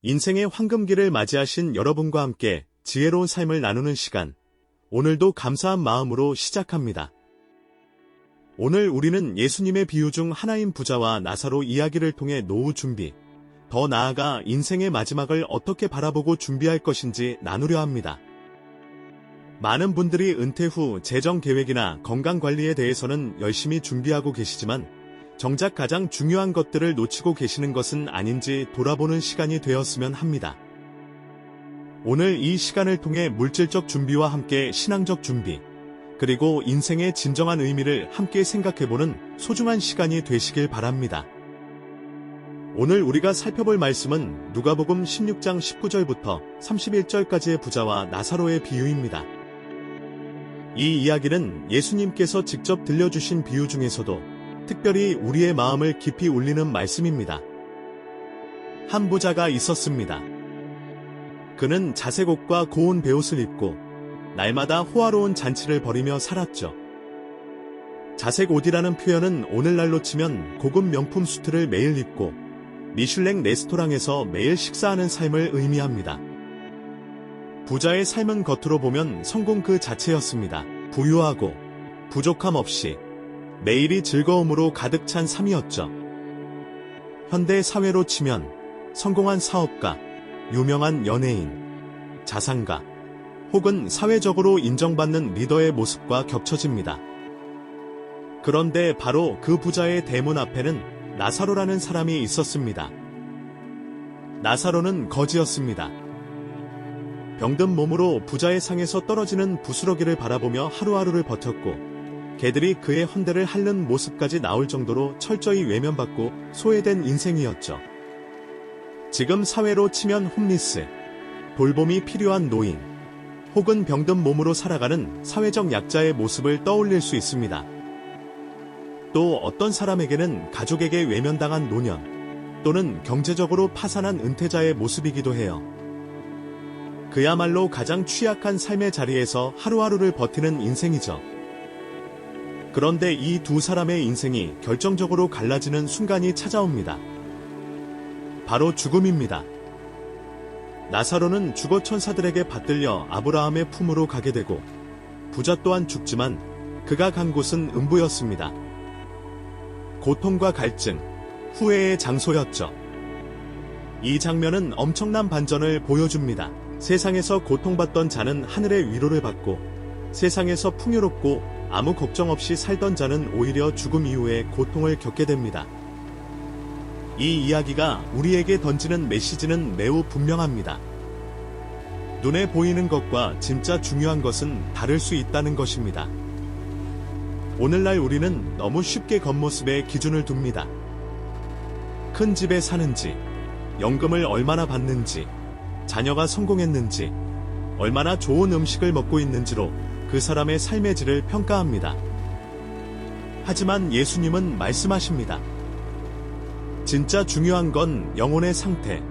인생의 황금기를 맞이하신 여러분과 함께 지혜로운 삶을 나누는 시간, 오늘도 감사한 마음으로 시작합니다. 오늘 우리는 예수님의 비유 중 하나인 부자와 나사로 이야기를 통해 노후 준비, 더 나아가 인생의 마지막을 어떻게 바라보고 준비할 것인지 나누려 합니다. 많은 분들이 은퇴 후 재정 계획이나 건강 관리에 대해서는 열심히 준비하고 계시지만 정작 가장 중요한 것들을 놓치고 계시는 것은 아닌지 돌아보는 시간이 되었으면 합니다. 오늘 이 시간을 통해 물질적 준비와 함께 신앙적 준비, 그리고 인생의 진정한 의미를 함께 생각해보는 소중한 시간이 되시길 바랍니다. 오늘 우리가 살펴볼 말씀은 누가복음 16장 19절부터 31절까지의 부자와 나사로의 비유입니다. 이 이야기는 예수님께서 직접 들려주신 비유 중에서도 특별히 우리의 마음을 깊이 울리는 말씀입니다. 한 부자가 있었습니다. 그는 자색 옷과 고운 베옷을 입고 날마다 호화로운 잔치를 벌이며 살았죠. 자색 옷이라는 표현은 오늘날로 치면 고급 명품 수트를 매일 입고 미슐랭 레스토랑에서 매일 식사하는 삶을 의미합니다. 부자의 삶은 겉으로 보면 성공 그 자체였습니다. 부유하고 부족함 없이 매일이 즐거움으로 가득 찬 삶이었죠. 현대 사회로 치면 성공한 사업가, 유명한 연예인, 자산가, 혹은 사회적으로 인정받는 리더의 모습과 겹쳐집니다. 그런데 바로 그 부자의 대문 앞에는 나사로라는 사람이 있었습니다. 나사로는 거지였습니다. 병든 몸으로 부자의 상에서 떨어지는 부스러기를 바라보며 하루하루를 버텼고 개들이 그의 헌대를 핥는 모습까지 나올 정도로 철저히 외면받고 소외된 인생이었죠. 지금 사회로 치면 홈리스, 돌봄이 필요한 노인, 혹은 병든 몸으로 살아가는 사회적 약자의 모습을 떠올릴 수 있습니다. 또 어떤 사람에게는 가족에게 외면당한 노년, 또는 경제적으로 파산한 은퇴자의 모습이기도 해요. 그야말로 가장 취약한 삶의 자리에서 하루하루를 버티는 인생이죠. 그런데 이 두 사람의 인생이 결정적으로 갈라지는 순간이 찾아옵니다. 바로 죽음입니다. 나사로는 주거 천사들에게 받들려 아브라함의 품으로 가게 되고 부자 또한 죽지만 그가 간 곳은 음부였습니다. 고통과 갈증, 후회의 장소였죠. 이 장면은 엄청난 반전을 보여줍니다. 세상에서 고통받던 자는 하늘의 위로를 받고 세상에서 풍요롭고 아무 걱정 없이 살던 자는 오히려 죽음 이후에 고통을 겪게 됩니다. 이 이야기가 우리에게 던지는 메시지는 매우 분명합니다. 눈에 보이는 것과 진짜 중요한 것은 다를 수 있다는 것입니다. 오늘날 우리는 너무 쉽게 겉모습에 기준을 둡니다. 큰 집에 사는지, 연금을 얼마나 받는지, 자녀가 성공했는지, 얼마나 좋은 음식을 먹고 있는지로 그 사람의 삶의 질을 평가합니다. 하지만 예수님은 말씀하십니다. 진짜 중요한 건 영혼의 상태,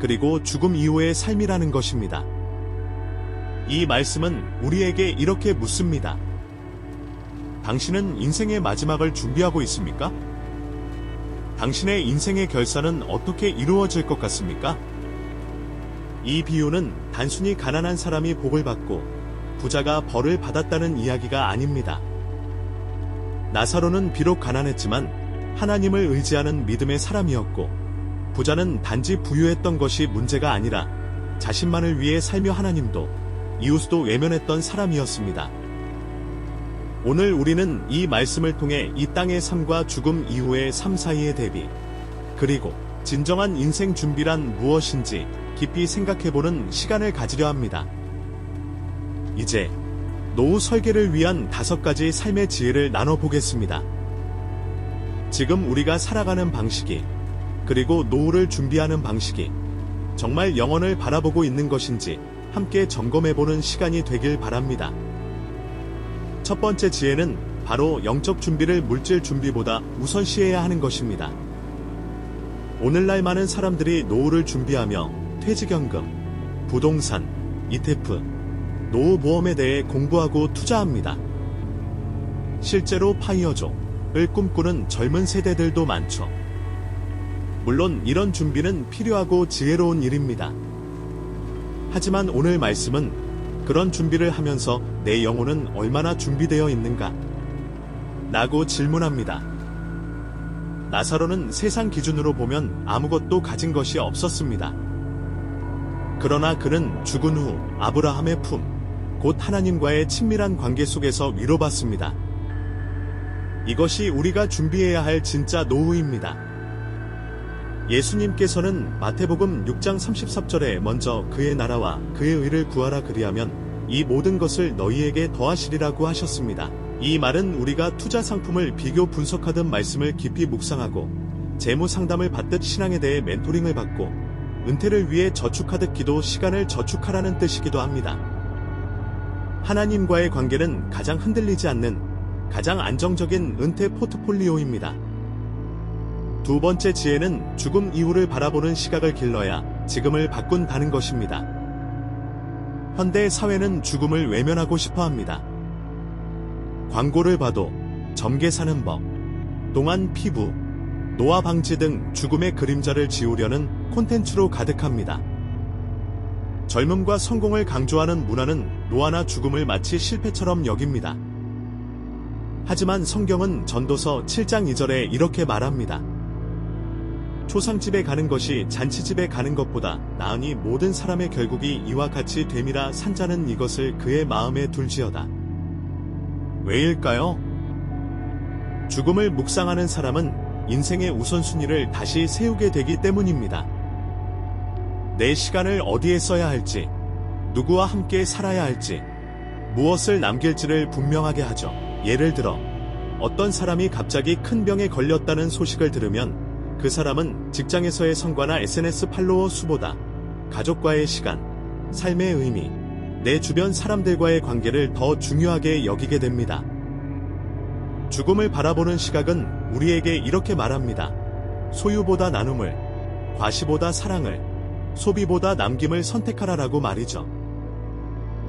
그리고 죽음 이후의 삶이라는 것입니다. 이 말씀은 우리에게 이렇게 묻습니다. 당신은 인생의 마지막을 준비하고 있습니까? 당신의 인생의 결산은 어떻게 이루어질 것 같습니까? 이 비유는 단순히 가난한 사람이 복을 받고 부자가 벌을 받았다는 이야기가 아닙니다. 나사로는 비록 가난했지만 하나님을 의지하는 믿음의 사람이었고 부자는 단지 부유했던 것이 문제가 아니라 자신만을 위해 살며 하나님도 이웃도 외면했던 사람이었습니다. 오늘 우리는 이 말씀을 통해 이 땅의 삶과 죽음 이후의 삶 사이의 대비, 그리고 진정한 인생 준비란 무엇인지 깊이 생각해보는 시간을 가지려 합니다. 이제 노후 설계를 위한 5가지 삶의 지혜를 나눠보겠습니다. 지금 우리가 살아가는 방식이, 그리고 노후를 준비하는 방식이 정말 영혼을 바라보고 있는 것인지 함께 점검해보는 시간이 되길 바랍니다. 첫 번째 지혜는 바로 영적 준비를 물질 준비보다 우선시해야 하는 것입니다. 오늘날 많은 사람들이 노후를 준비하며 퇴직연금, 부동산, ETF, 노후보험에 대해 공부하고 투자합니다. 실제로 파이어족을 꿈꾸는 젊은 세대들도 많죠. 물론 이런 준비는 필요하고 지혜로운 일입니다. 하지만 오늘 말씀은 그런 준비를 하면서 내 영혼은 얼마나 준비되어 있는가? 라고 질문합니다. 나사로는 세상 기준으로 보면 아무것도 가진 것이 없었습니다. 그러나 그는 죽은 후 아브라함의 품, 곧 하나님과의 친밀한 관계 속에서 위로받습니다. 이것이 우리가 준비해야 할 진짜 노후입니다. 예수님께서는 마태복음 6장 33절에 먼저 그의 나라와 그의 의를 구하라 그리하면 이 모든 것을 너희에게 더하시리라고 하셨습니다. 이 말은 우리가 투자 상품을 비교 분석하듯 말씀을 깊이 묵상하고 재무 상담을 받듯 신앙에 대해 멘토링을 받고 은퇴를 위해 저축하듯 기도 시간을 저축하라는 뜻이기도 합니다. 하나님과의 관계는 가장 흔들리지 않는 가장 안정적인 은퇴 포트폴리오입니다. 두 번째 지혜는 죽음 이후를 바라보는 시각을 길러야 지금을 바꾼다는 것입니다. 현대 사회는 죽음을 외면하고 싶어 합니다. 광고를 봐도 점개 사는 법, 동안 피부, 노화 방지 등 죽음의 그림자를 지우려는 콘텐츠로 가득합니다. 젊음과 성공을 강조하는 문화는 노화나 죽음을 마치 실패처럼 여깁니다. 하지만 성경은 전도서 7장 2절에 이렇게 말합니다. 초상집에 가는 것이 잔치집에 가는 것보다 나으니 모든 사람의 결국이 이와 같이 됨이라 산자는 이것을 그의 마음에 둘지어다. 왜일까요? 죽음을 묵상하는 사람은 인생의 우선순위를 다시 세우게 되기 때문입니다. 내 시간을 어디에 써야 할지, 누구와 함께 살아야 할지, 무엇을 남길지를 분명하게 하죠. 예를 들어 어떤 사람이 갑자기 큰 병에 걸렸다는 소식을 들으면 그 사람은 직장에서의 성과나 SNS 팔로워 수보다 가족과의 시간, 삶의 의미, 내 주변 사람들과의 관계를 더 중요하게 여기게 됩니다. 죽음을 바라보는 시각은 우리에게 이렇게 말합니다. 소유보다 나눔을, 과시보다 사랑을, 소비보다 남김을 선택하라라고 말이죠.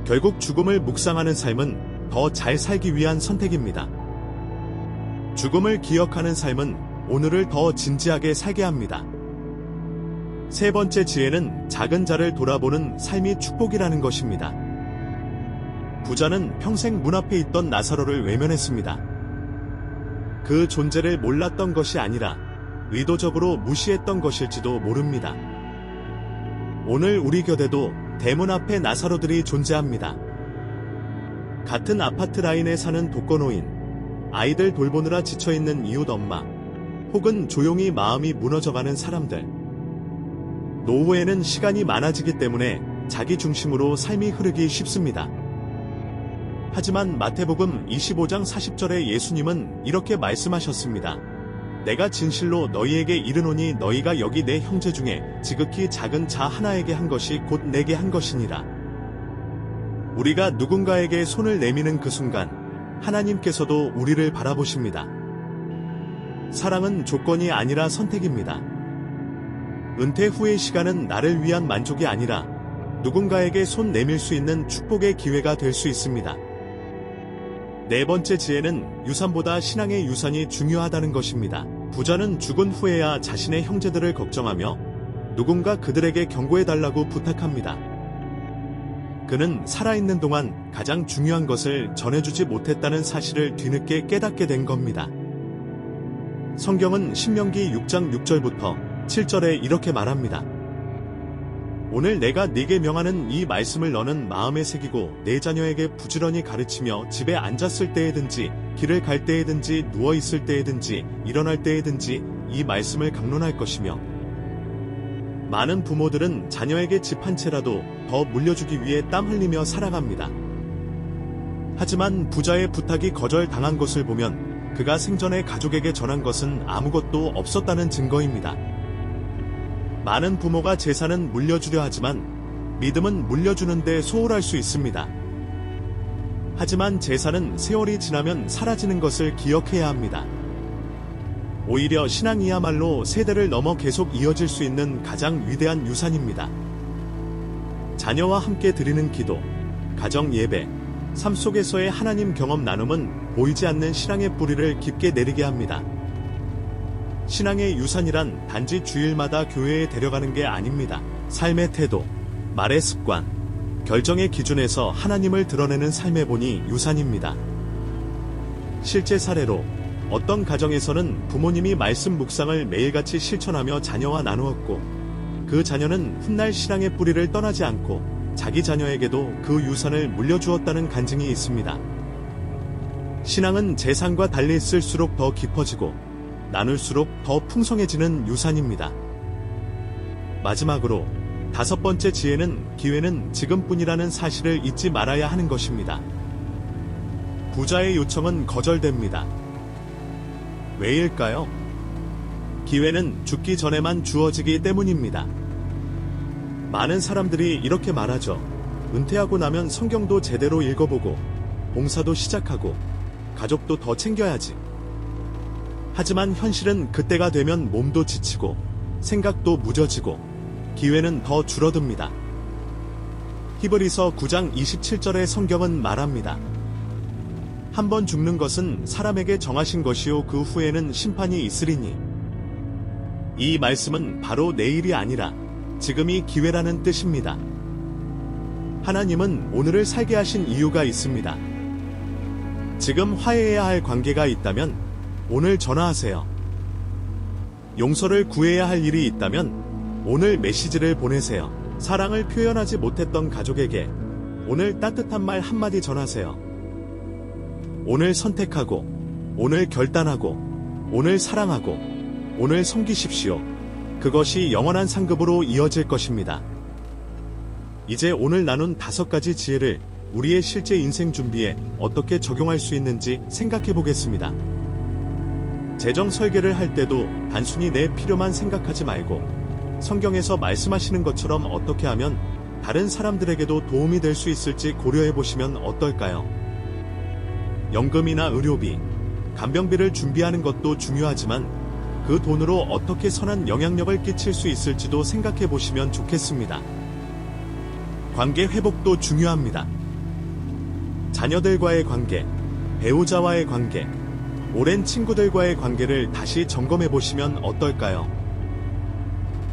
결국 죽음을 묵상하는 삶은 더 잘 살기 위한 선택입니다. 죽음을 기억하는 삶은 오늘을 더 진지하게 살게 합니다. 세 번째 지혜는 작은 자를 돌아보는 삶이 축복이라는 것입니다. 부자는 평생 문 앞에 있던 나사로를 외면했습니다. 그 존재를 몰랐던 것이 아니라 의도적으로 무시했던 것일지도 모릅니다. 오늘 우리 곁에도 대문 앞에 나사로들이 존재합니다. 같은 아파트 라인에 사는 독거노인, 아이들 돌보느라 지쳐있는 이웃 엄마, 혹은 조용히 마음이 무너져가는 사람들. 노후에는 시간이 많아지기 때문에 자기 중심으로 삶이 흐르기 쉽습니다. 하지만 마태복음 25장 40절에 예수님은 이렇게 말씀하셨습니다. 내가 진실로 너희에게 이르노니 너희가 여기 내 형제 중에 지극히 작은 자 하나에게 한 것이 곧 내게 한 것이니라. 우리가 누군가에게 손을 내미는 그 순간 하나님께서도 우리를 바라보십니다. 사랑은 조건이 아니라 선택입니다. 은퇴 후의 시간은 나를 위한 만족이 아니라 누군가에게 손 내밀 수 있는 축복의 기회가 될 수 있습니다. 네 번째 지혜는 유산보다 신앙의 유산이 중요하다는 것입니다. 부자는 죽은 후에야 자신의 형제들을 걱정하며 누군가 그들에게 경고해달라고 부탁합니다. 그는 살아있는 동안 가장 중요한 것을 전해주지 못했다는 사실을 뒤늦게 깨닫게 된 겁니다. 성경은 신명기 6장 6절부터 7절에 이렇게 말합니다. 오늘 내가 네게 명하는 이 말씀을 너는 마음에 새기고 내 자녀에게 부지런히 가르치며 집에 앉았을 때에든지 길을 갈 때에든지 누워있을 때에든지 일어날 때에든지 이 말씀을 강론할 것이며 많은 부모들은 자녀에게 집 한 채라도 더 물려주기 위해 땀 흘리며 살아갑니다. 하지만 부자의 부탁이 거절당한 것을 보면 그가 생전에 가족에게 전한 것은 아무것도 없었다는 증거입니다. 많은 부모가 재산은 물려주려 하지만 믿음은 물려주는데 소홀할 수 있습니다. 하지만 재산은 세월이 지나면 사라지는 것을 기억해야 합니다. 오히려 신앙이야말로 세대를 넘어 계속 이어질 수 있는 가장 위대한 유산입니다. 자녀와 함께 드리는 기도, 가정 예배, 삶 속에서의 하나님 경험 나눔은 보이지 않는 신앙의 뿌리를 깊게 내리게 합니다. 신앙의 유산이란 단지 주일마다 교회에 데려가는 게 아닙니다. 삶의 태도, 말의 습관, 결정의 기준에서 하나님을 드러내는 삶의 본이 유산입니다. 실제 사례로 어떤 가정에서는 부모님이 말씀 묵상을 매일같이 실천하며 자녀와 나누었고 그 자녀는 훗날 신앙의 뿌리를 떠나지 않고 자기 자녀에게도 그 유산을 물려주었다는 간증이 있습니다. 신앙은 재산과 달리 쓸수록 더 깊어지고 나눌수록 더 풍성해지는 유산입니다. 마지막으로 5번째 지혜는 기회는 지금뿐이라는 사실을 잊지 말아야 하는 것입니다. 부자의 요청은 거절됩니다. 왜일까요? 기회는 죽기 전에만 주어지기 때문입니다. 많은 사람들이 이렇게 말하죠. 은퇴하고 나면 성경도 제대로 읽어보고 봉사도 시작하고 가족도 더 챙겨야지. 하지만 현실은 그때가 되면 몸도 지치고 생각도 무뎌지고 기회는 더 줄어듭니다. 히브리서 9장 27절의 성경은 말합니다. 한 번 죽는 것은 사람에게 정하신 것이요 그 후에는 심판이 있으리니. 이 말씀은 바로 내일이 아니라 지금이 기회라는 뜻입니다. 하나님은 오늘을 살게 하신 이유가 있습니다. 지금 화해해야 할 관계가 있다면 오늘 전화하세요. 용서를 구해야 할 일이 있다면 오늘 메시지를 보내세요. 사랑을 표현하지 못했던 가족에게 오늘 따뜻한 말 한마디 전하세요. 오늘 선택하고, 오늘 결단하고, 오늘 사랑하고, 오늘 섬기십시오. 그것이 영원한 상급으로 이어질 것입니다. 이제 오늘 나눈 5가지 지혜를 우리의 실제 인생 준비에 어떻게 적용할 수 있는지 생각해 보겠습니다. 재정 설계를 할 때도 단순히 내 필요만 생각하지 말고 성경에서 말씀하시는 것처럼 어떻게 하면 다른 사람들에게도 도움이 될 수 있을지 고려해 보시면 어떨까요? 연금이나 의료비, 간병비를 준비하는 것도 중요하지만 그 돈으로 어떻게 선한 영향력을 끼칠 수 있을지도 생각해 보시면 좋겠습니다. 관계 회복도 중요합니다. 자녀들과의 관계, 배우자와의 관계, 오랜 친구들과의 관계를 다시 점검해 보시면 어떨까요?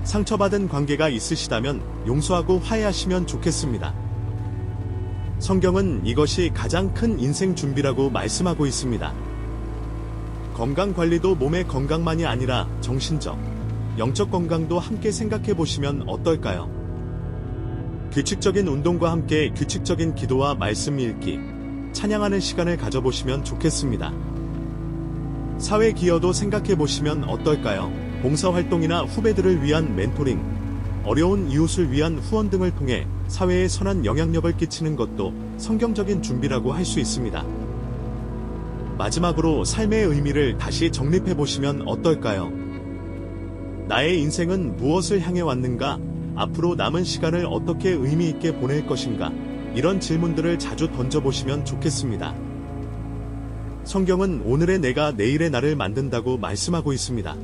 상처받은 관계가 있으시다면 용서하고 화해하시면 좋겠습니다. 성경은 이것이 가장 큰 인생 준비라고 말씀하고 있습니다. 건강 관리도 몸의 건강만이 아니라 정신적, 영적 건강도 함께 생각해 보시면 어떨까요? 규칙적인 운동과 함께 규칙적인 기도와 말씀 읽기, 찬양하는 시간을 가져보시면 좋겠습니다. 사회 기여도 생각해 보시면 어떨까요? 봉사활동이나 후배들을 위한 멘토링, 어려운 이웃을 위한 후원 등을 통해 사회에 선한 영향력을 끼치는 것도 성경적인 준비라고 할 수 있습니다. 마지막으로 삶의 의미를 다시 정립해 보시면 어떨까요? 나의 인생은 무엇을 향해 왔는가? 앞으로 남은 시간을 어떻게 의미 있게 보낼 것인가? 이런 질문들을 자주 던져보시면 좋겠습니다. 성경은 오늘의 내가 내일의 나를 만든다고 말씀하고 있습니다.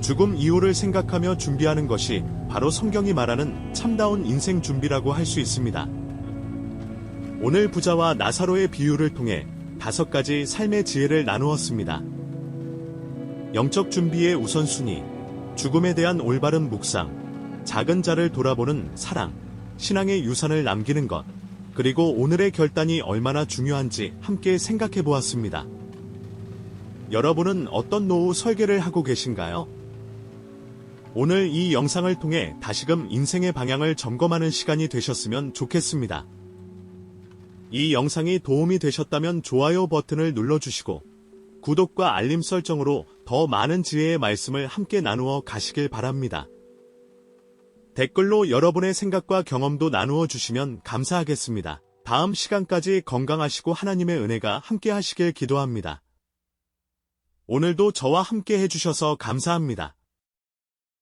죽음 이후를 생각하며 준비하는 것이 바로 성경이 말하는 참다운 인생 준비라고 할 수 있습니다. 오늘 부자와 나사로의 비유를 통해 5가지 삶의 지혜를 나누었습니다. 영적 준비의 우선순위, 죽음에 대한 올바른 묵상, 작은 자를 돌아보는 사랑, 신앙의 유산을 남기는 것, 그리고 오늘의 결단이 얼마나 중요한지 함께 생각해 보았습니다. 여러분은 어떤 노후 설계를 하고 계신가요? 오늘 이 영상을 통해 다시금 인생의 방향을 점검하는 시간이 되셨으면 좋겠습니다. 이 영상이 도움이 되셨다면 좋아요 버튼을 눌러주시고 구독과 알림 설정으로 더 많은 지혜의 말씀을 함께 나누어 가시길 바랍니다. 댓글로 여러분의 생각과 경험도 나누어 주시면 감사하겠습니다. 다음 시간까지 건강하시고 하나님의 은혜가 함께 하시길 기도합니다. 오늘도 저와 함께 해주셔서 감사합니다.